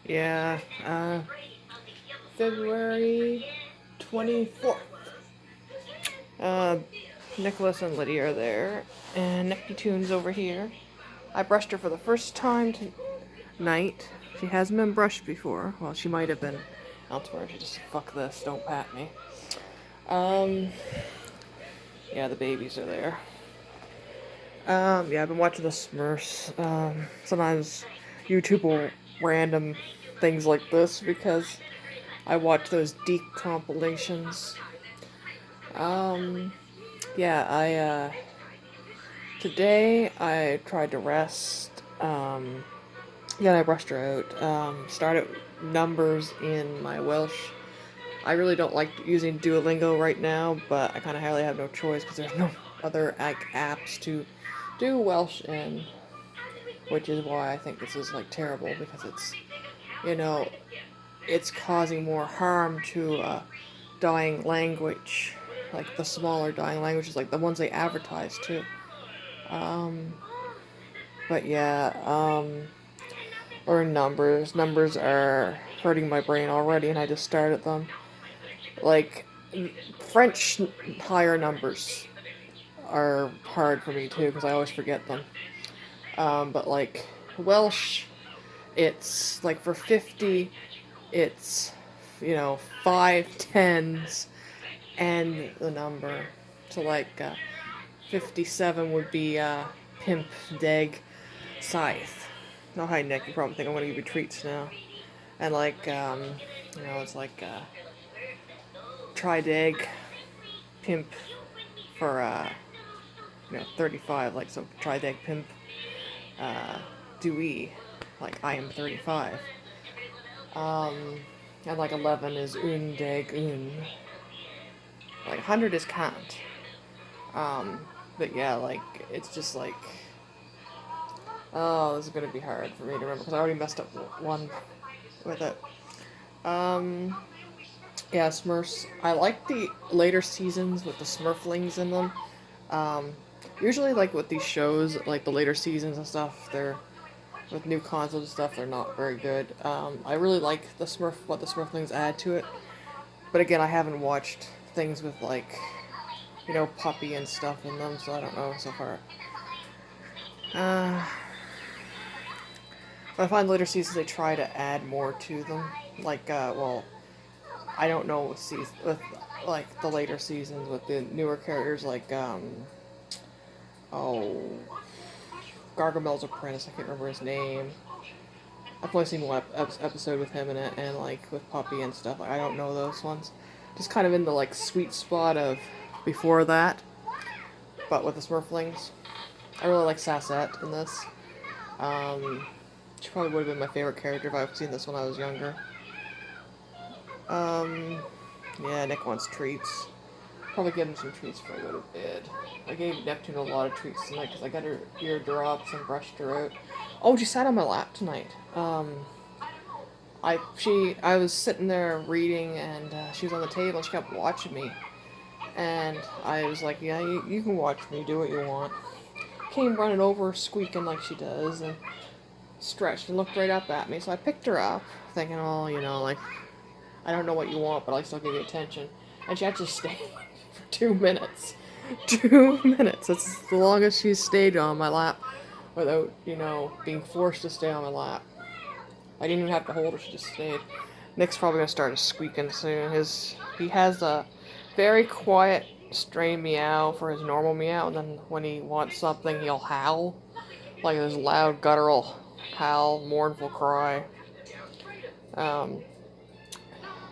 Yeah, February 24th. Uh, Nicholas and Lydia are there, and Neptune's over here. I brushed her for the first time tonight. She hasn't been brushed before. Well, she might have been elsewhere. She just, fuck this, don't pat me. Um, yeah, the babies are there. Yeah, I've been watching the Smurfs. Sometimes YouTube will random things like this because I watch those deep compilations. Um, yeah, today I tried to rest. Yeah, I brushed her out. Started numbers in my Welsh. I really don't like using Duolingo right now, but I kind of hardly have no choice because there's no other apps to do Welsh in, which is why I think this is like terrible because you know, it's causing more harm to dying language, like the smaller dying languages, like the ones they advertise too. Um, but yeah, or numbers. Numbers are hurting my brain already, and I just started them. Like French higher numbers are hard for me too because I always forget them. But like Welsh, it's like for 50, it's five tens and the number. So like 57 would be Pimp Deg Scythe. No, hi Nick. You probably think I'm gonna give you treats now. And like it's like Trideg Pimp for 35. Like so Trideg Pimp Dewey. Like I am 35. Um, and like 11 is Un Deg Un. Like 100 is can't. Um, but yeah, like it's just like, oh, this is gonna be hard for me to remember because I already messed up one with it. Um, yeah, Smurfs. I like the later seasons with the Smurflings in them. Um, Usually, like with these shows, like the later seasons and stuff, they're with new consoles and stuff, they're not very good. I really like what the Smurflings add to it, but again, I haven't watched things with like Puppy and stuff in them, so I don't know so far. Uh, but I find later seasons they try to add more to them. Like, I don't know with like the later seasons with the newer characters like oh, Gargamel's apprentice. I can't remember his name. I've only seen one episode with him in it, and like with Puppy and stuff. I don't know those ones. Just kind of in the like sweet spot of before that, but with the Smurflings. I really like Sassette in this. Um, she probably would have been my favorite character if I've seen this when I was younger. Um, yeah, Nick wants treats. Probably give him some treats before I go to bed. I gave Neptune a lot of treats tonight because I got her ear drops and brushed her out. Oh, she sat on my lap tonight. I was sitting there reading and she was on the table and she kept watching me. And I was like, yeah, you can watch me, do what you want. Came running over, squeaking like she does, and stretched and looked right up at me. So I picked her up, thinking, oh, like, I don't know what you want, but I still give you attention. And she actually stayed for 2 minutes. 2 minutes. That's the longest she's stayed on my lap without, being forced to stay on my lap. I didn't even have to hold her, she just stayed. Nick's probably gonna start squeaking soon. He has a very quiet stray meow for his normal meow, and then when he wants something, he'll howl. Like this loud, guttural howl, mournful cry. Um,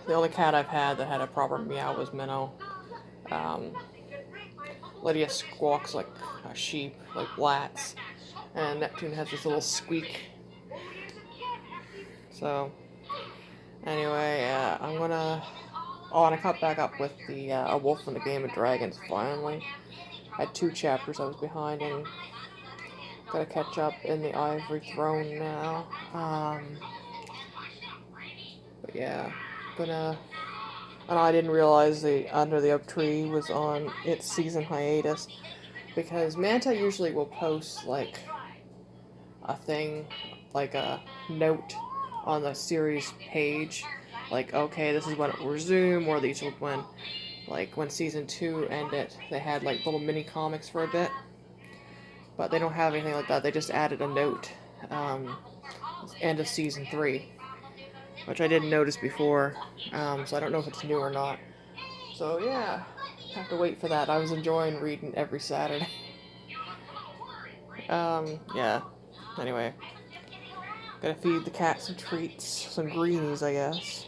the only cat I've had that had a proper meow was Minnow. Um, Lydia squawks like a sheep, like Blatz. And Neptune has this little squeak. So, anyway, I'm gonna. Oh, and I caught back up with the A Wolf in the Game of Dragons finally. I had 2 chapters I was behind and gotta catch up in the Ivory Throne now. But yeah, gonna. And I didn't realize the Under the Oak Tree was on its season hiatus because Manta usually will post like a thing, like a note on the series page, like, okay, this is when it will resume, or these will when, like, when season 2 ended, they had like little mini comics for a bit, but they don't have anything like that. They just added a note, um, end of season 3, which I didn't notice before, so I don't know if it's new or not. So yeah, have to wait for that. I was enjoying reading every Saturday. Yeah. Anyway, gotta feed the cat some treats, some greenies, I guess.